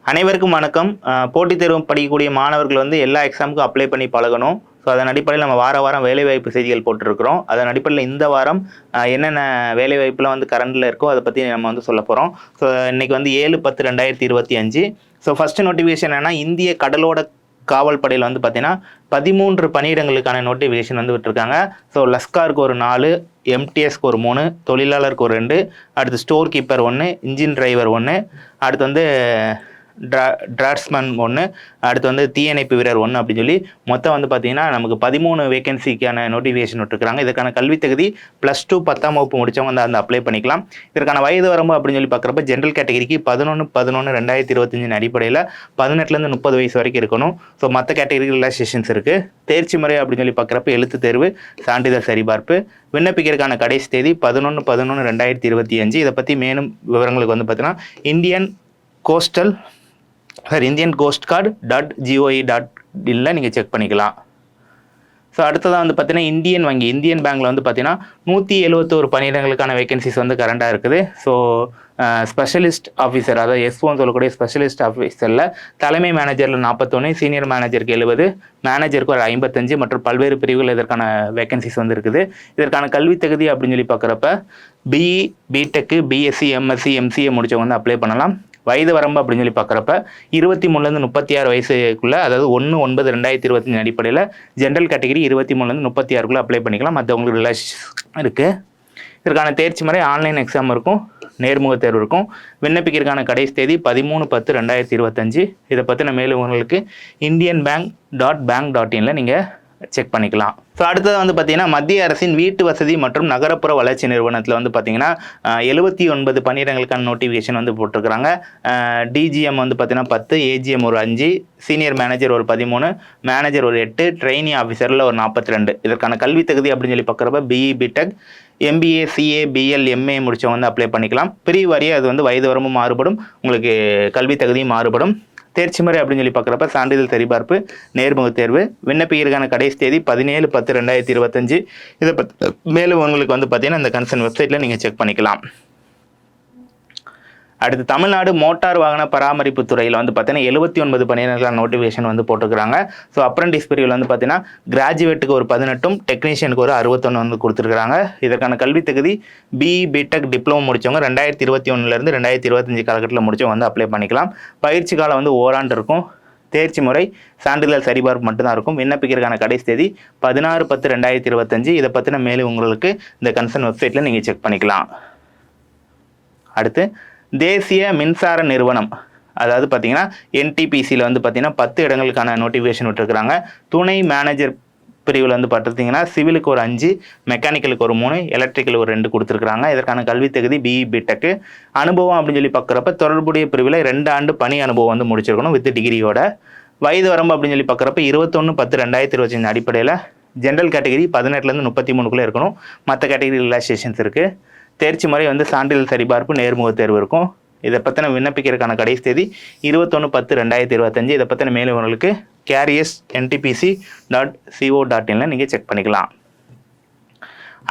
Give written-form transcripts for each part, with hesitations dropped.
அனைவருக்கும் வணக்கம். போட்டித் தேர்வு படிக்கக்கூடிய மாணவர்கள் வந்து எல்லா எக்ஸாமுக்கும் அப்ளை பண்ணி பழகணும். ஸோ அதன் அடிப்படையில் நம்ம வாரம் வேலைவாய்ப்பு செய்திகள் போட்டிருக்கிறோம். அதன் அடிப்படையில் இந்த வாரம் என்னென்ன வேலைவாய்ப்புலாம் வந்து கரண்டில் இருக்கோ அதை பற்றி நம்ம வந்து சொல்ல போகிறோம். ஸோ இன்றைக்கி வந்து 7/10/2025. ஸோ ஃபஸ்ட்டு நோட்டிஃபிகேஷன் என்னென்னா, இந்திய கடலோட காவல் படையில் வந்து பார்த்தீங்கன்னா 13 பணியிடங்களுக்கான நோட்டிஃபிகேஷன் வந்து விட்டுருக்காங்க. ஸோ லஸ்காருக்கு ஒரு 4, எம்டிஎஸ்க்கு ஒரு 3, தொழிலாளருக்கு ஒரு 2, அடுத்து ஸ்டோர் கீப்பர் 1, இன்ஜின் டிரைவர் 1, அடுத்து வந்து டிராட்ஸ்மேன் 1, அடுத்து வந்து தீயணைப்பு வீரர் 1 அப்படின்னு சொல்லி மொத்தம் வந்து பார்த்தீங்கன்னா நமக்கு 13 வேகன்சிக்கான நோட்டிஃபிகேஷன் விட்டுருக்காங்க. இதற்கான கல்வித் தகுதி +2 10ஆம் வகுப்பு முடித்தவங்க வந்து அந்த அப்ளை பண்ணிக்கலாம். இதற்கான வயது வரம்பு அப்படின்னு சொல்லி பார்க்குறப்ப ஜென்ரல் கேட்டகரிக்கு 11/11/2025 அடிப்படையில் 18லேருந்து 30 வயசு வரைக்கும் இருக்கணும். ஸோ மற்ற கேட்டகரி ரிலாக்ஸேஷன்ஸ் இருக்குது. தேர்ச்சி முறை அப்படின்னு சொல்லி பார்க்குறப்ப எழுத்து தேர்வு, சான்றிதழ் சரிபார்ப்பு. விண்ணப்பிக்கிறதுக்கான கடைசி தேதி 11/11/2025. இதை பற்றி மேலும் விவரங்களுக்கு வந்து பார்த்தீங்கன்னா இந்தியன் கோஸ்ட் கார்டு.gov.in நீங்கள் செக் பண்ணிக்கலாம். ஸோ அடுத்ததாக வந்து பார்த்தீங்கன்னா இந்தியன் பேங்க்கில் வந்து பார்த்தீங்கன்னா 171 பணியிடங்களுக்கான வேகன்சிஸ் வந்து கரண்டாக இருக்குது. ஸோ ஸ்பெஷலிஸ்ட் ஆஃபீஸர், அதாவது எஸ்ஓன்னு சொல்லக்கூடிய ஸ்பெஷலிஸ்ட் ஆஃபீஸரில் தலைமை மேனேஜரில் 41, சீனியர் மேனேஜருக்கு 70, மேனேஜருக்கு ஒரு 55 மற்றும் பல்வேறு பிரிவுகள் இதற்கான வேகன்சிஸ் வந்து இருக்குது. இதற்கான கல்வித் தகுதி அப்படின்னு சொல்லி பார்க்குறப்ப BE, BTech, BSc, MSc, MCA முடிச்சவங்க வந்து அப்ளை பண்ணலாம். வயது வரம்பு அப்படின்னு சொல்லி பார்க்குறப்ப 23லேருந்து 36 வயசுக்குள்ளே, அதாவது 1/9/2025 அடிப்படையில் ஜென்ரல் கேட்டகரி 23லேருந்து 36க்குள்ளே அப்ளை பண்ணிக்கலாம். மற்றவங்களுக்கு ரிலாக்ஸ் இருக்குது. இதற்கான தேர்ச்சி முறை ஆன்லைன் எக்ஸாம் இருக்கும், நேர்முக தேர்வு இருக்கும். விண்ணப்பிக்கிறதுக்கான கடைசி தேதி 13/10/2025. இதை பற்றின மேலும் உங்களுக்கு indianbank.bank.in நீங்கள் செக் பண்ணிக்கலாம். ஸோ அடுத்தது வந்து பார்த்தீங்கன்னா மத்திய அரசின் வீட்டு வசதி மற்றும் நகரப்புற வளர்ச்சி நிறுவனத்தில் வந்து பார்த்தீங்கன்னா 79 பணியிடங்களுக்கான நோட்டிஃபிகேஷன் வந்து போட்டிருக்கிறாங்க. டிஜிஎம் வந்து பார்த்தீங்கன்னா 10, ஏஜிஎம் ஒரு 5, சீனியர் மேனேஜர் ஒரு 13, மேனேஜர் ஒரு 8, ட்ரெயினி ஆஃபீஸரில் ஒரு 42. இதற்கான கல்வி தகுதி அப்படின்னு சொல்லி பார்க்குறப்ப BE, BTech, MBA, CA, BL, MA முடிச்சவங்க வந்து அப்ளை பண்ணிக்கலாம். பிரிவு வாரியாக அது வந்து வயது வரம்பு மாறுபடும், உங்களுக்கு கல்வி தகுதியும் மாறுபடும். தேர்ச்சி முறை அப்படின்னு சொல்லி பார்க்குறப்ப சான்றிதழ் சரிபார்ப்பு, நேர்முக தேர்வு. விண்ணப்பிக்கிறதுக்கான கடைசி தேதி 17/10/2025. இதை பற்றி மேலும் உங்களுக்கு வந்து பார்த்தீங்கன்னா இந்த கன்சர்ன் வெப்சைட்டில் நீங்கள் செக் பண்ணிக்கலாம். அடுத்து தமிழ்நாடு மோட்டார் வாகன பராமரிப்பு துறையில் வந்து பார்த்தீங்கன்னா 79 பணியிடங்களுக்கான நோட்டிஃபிகேஷன் வந்து போட்டுக்கிறாங்க. ஸோ அப்ரண்டிஸ் பிரிவில் வந்து பார்த்தீங்கன்னா கிராஜுவேட்டுக்கு ஒரு 18, டெக்னீஷியனுக்கு ஒரு 61 வந்து கொடுத்துருக்காங்க. இதற்கான கல்வி தகுதி பிஇ, பிடெக், டிப்ளமோ முடித்தவங்க 2021லேருந்து 2025 காலகட்டத்தில் முடிச்சவங்க வந்து அப்ளை பண்ணிக்கலாம். பயிற்சி காலம் வந்து ஓராண்டு இருக்கும். தேர்ச்சி முறை சான்றிதழ் சரிபார்ப்பு மட்டும்தான் இருக்கும். விண்ணப்பிக்கிறதுக்கான கடைசி தேதி 16/10/2025. இதை பற்றின மேலும் உங்களுக்கு இந்த கன்சர்ன் வெப்சைட்டில் நீங்கள் செக் பண்ணிக்கலாம். அடுத்து தேசிய மின்சார நிறுவனம், அதாவது பார்த்தீங்கன்னா என்டிபிசியில் வந்து பார்த்தீங்கன்னா 10 இடங்களுக்கான நோட்டிஃபிகேஷன் விட்டுருக்குறாங்க. துணை மேனேஜர் பிரிவில் வந்து பார்த்தீங்கன்னா சிவிலுக்கு ஒரு 5, மெக்கானிக்கலுக்கு ஒரு 3, எலக்ட்ரிக்கல் ஒரு 2 கொடுத்துருக்குறாங்க. இதற்கான கல்வி தகுதி பிஇ, பிடெக்கு. அனுபவம் அப்படின்னு சொல்லி பார்க்குறப்ப தொடர்புடைய பிரிவில் 2 ஆண்டு பணி அனுபவம் வந்து முடிச்சிருக்கணும் வித் டிகிரியோட. வயது வரம்பு அப்படின்னு சொல்லி பார்க்குறப்ப 21/10/2025 அடிப்படையில் ஜென்ரல் கேட்டகரி 18லேருந்து 33க்குள்ளே இருக்கணும். மற்ற கேட்டகரி ரிலாக்ஸேஷன்ஸ் இருக்குது. தேர்ச்சி முறை வந்து சான்றிதழ் சரிபார்ப்பு, நேர்முக தேர்வு இருக்கும். இதை பற்றின விண்ணப்பிக்கிறதுக்கான கடைசி தேதி 21/10/2025. இதை பற்றின மேலும் உங்களுக்கு carriers.ntpc.co.in நீங்கள் செக் பண்ணிக்கலாம்.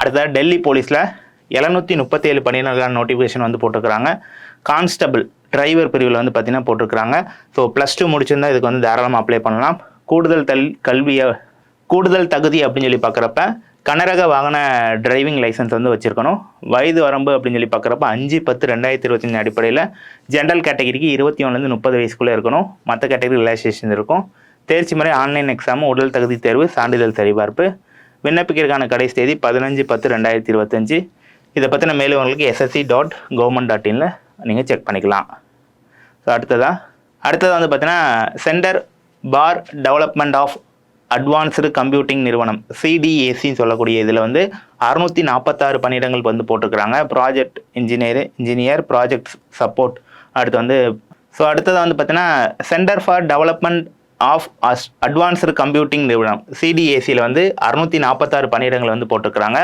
அடுத்தது டெல்லி போலீஸில் 737 பணியிடங்களுக்கான நோட்டிஃபிகேஷன் வந்து போட்டிருக்கிறாங்க. கான்ஸ்டபிள் டிரைவர் பிரிவில் வந்து பார்த்தீங்கன்னா போட்டிருக்கிறாங்க. ஸோ +2 முடிச்சிருந்தால் இதுக்கு வந்து தாராளமாக அப்ளை பண்ணலாம். கூடுதல் தகுதி அப்படின்னு சொல்லி பார்க்குறப்ப கனரக வாகன டிரைவிங் லைசன்ஸ் வந்து வச்சுருக்கணும். வயது வரம்பு அப்படின்னு சொல்லி பார்க்குறப்ப 5/10/2025 அடிப்படையில் ஜென்ரல் கேட்டகரிக்கு 21லேருந்து 30 வயசுக்குள்ளே இருக்கணும். மற்ற கேட்டகரி ரிலாக்ஸேஷன் இருக்கும். தேர்ச்சி முறை ஆன்லைன் எக்ஸாமு, உடல் தகுதி தேர்வு, சான்றிதழ் சரிபார்ப்பு. விண்ணப்பிக்கிறதுக்கான கடைசி தேதி 15/10/2025. இதை பற்றின மேலும் உங்களுக்கு ssc.government.in நீங்கள் செக் பண்ணிக்கலாம். ஸோ அடுத்ததாக வந்து பார்த்தீங்கன்னா centre for development of advanced computing நிறுவனம் CDACன்னு சொல்லக்கூடிய இதில் வந்து 646 பணியிடங்கள் வந்து போட்டிருக்கிறாங்க. Project engineer, project support. அடுத்தது வந்து பார்த்தீங்கன்னா centre for development of advanced computing நிறுவனம் CDACயில் வந்து 646 பணியிடங்கள் வந்து போட்டிருக்கிறாங்க.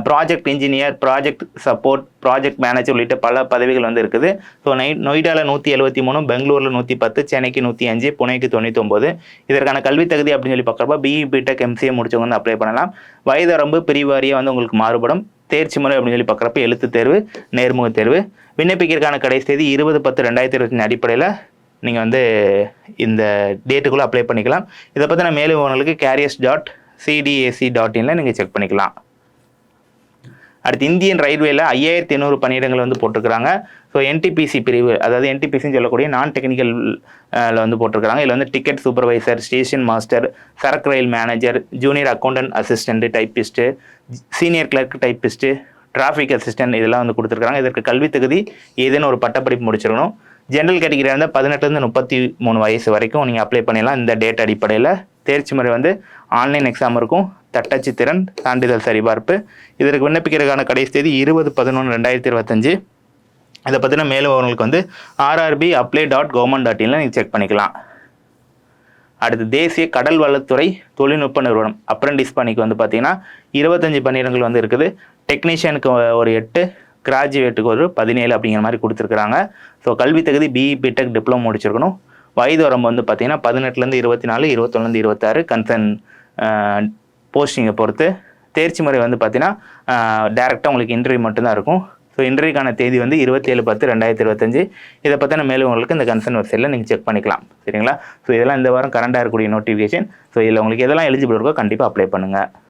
Project engineer, project support, project manager உள்ளிட்ட பல பதவிகள் வந்து இருக்குது. ஸோ நொய்டாவில் 173, பெங்களூரில் 110, சென்னைக்கு 105, புனேக்கு 99. இதற்கான கல்வி தகுதி அப்படின்னு சொல்லி பார்க்குறப்ப பிஇ, பிடெக், எம்சிஏ முடிச்சவங்க வந்து அப்ளை பண்ணலாம். வயது வரம்பு பிரிவாரியாக வந்து உங்களுக்கு மாறுபடும். தேர்ச்சி முறை அப்படின்னு சொல்லி பார்க்குறப்ப எழுத்து தேர்வு, நேர்முக தேர்வு. விண்ணப்பிக்கிறதுக்கான கடைசி தேதி 20/10/2025 அடிப்படையில் நீங்கள் வந்து இந்த டேட்டுக்குள்ளே அப்ளை பண்ணிக்கலாம். இதை பற்றின மேலும் விவரங்களுக்கு careers.cdac.inல நீங்கள் செக் பண்ணிக்கலாம். அடுத்து இந்தியன் ரயில்வேல 5800 பணியிடங்கள் வந்து போட்டிருக்கிறாங்க. ஸோ என்டிபிசி பிரிவு, அதாவது என்டிபிசின்னு சொல்லக்கூடிய நான் டெக்னிக்கல் வந்து போட்டிருக்கிறாங்க. இதில் வந்து டிக்கெட் சூப்பர்வைசர், ஸ்டேஷன் மாஸ்டர், சரக்கு ரயில் manager, junior accountant assistant typist, senior clerk typist, traffic assistant இதெல்லாம் வந்து கொடுத்துருக்காங்க. இதற்கு கல்வி தகுதி ஏதேனும் ஒரு பட்டப்படிப்பு முடிச்சிருக்கணும். ஜென்ரல் கேட்டகரியாக இருந்தால் 18லேருந்து 33 வயசு வரைக்கும் நீங்கள் அப்ளை பண்ணிடலாம். இந்த டேட் அடிப்படையில் தேர்ச்சி முறை வந்து ஆன்லைன் எக்ஸாம் இருக்கும். தட்டச்சு திறன் சான்றிதழ் சரிபார்ப்பு. இதற்கு விண்ணப்பிக்கிறதுக்கான கடைசி தேதி 20/11/2025. இதை பற்றின மேலும் அவங்களுக்கு வந்து rrbapply.government.inல நீங்கள் செக் பண்ணிக்கலாம். அடுத்து தேசிய கடல் வளத்துறை தொழில்நுட்ப நிறுவனம் அப்ரெண்டிஸ் பணிக்கு வந்து பார்த்தீங்கன்னா 25 பணியிடங்கள் வந்து இருக்குது. டெக்னீஷியனுக்கு ஒரு 8, கிராஜுவேட்டுக்கு ஒரு 17 அப்படிங்கிற மாதிரி கொடுத்துருக்குறாங்க. ஸோ கல்வி தகுதி பிஇ பிடெக் டிப்ளமோ முடிச்சிருக்கணும். வயது வரம்பு வந்து பார்த்தீங்கன்னா 18லேருந்து 24, 21லேருந்து 26 கன்சர்ன் போஸ்டிங்கை பொறுத்து. தேர்ச்சி முறை வந்து பார்த்தீங்கன்னா டேரெக்டாக உங்களுக்கு இன்டர்வியூ மட்டும்தான் இருக்கும். ஸோ இன்டர்வியூக்கான தேதி வந்து 27/10/2025. இதை பற்றின மேலும் உங்களுக்கு இந்த கன்சர்ன் வெப்சைட்டில் நீங்கள் செக் பண்ணிக்கலாம். சரிங்களா? ஸோ இதெல்லாம் இந்த வாரம் கரண்டாக இருக்கக்கூடிய நோட்டிஃபிகேஷன். ஸோ இதில் உங்களுக்கு எதெல்லாம் எலிஜிபிள் இருக்கோ கண்டிப்பாக அப்ளை பண்ணுங்கள்.